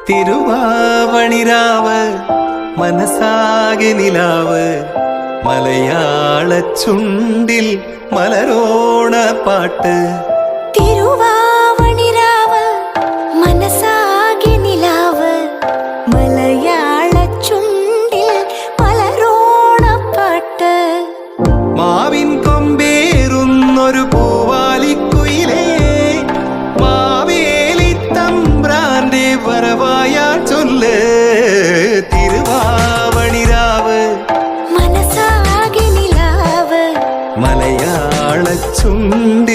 തിരുവാവണിരാവ് മനസാകെ നിലാവ് മലയാള ചുണ്ടിൽ മലരോണ പാട്ട്. തിരുവാവണിരാവ് മനസാകെ നിലാവ് മലയാള ചുണ്ടിൽ മലരോണ പാട്ട്. മാവിൻ കൊമ്പേറുന്നൊരു പൂവാലിക്കുയിലേ മാവേലി തമ്പ്രാന്റെ വരവായാ ചൊല്ല്. തിരുവാവണിരാവ് മനസാകെ നിലാവ് മലയാള ചുണ്ടിൽ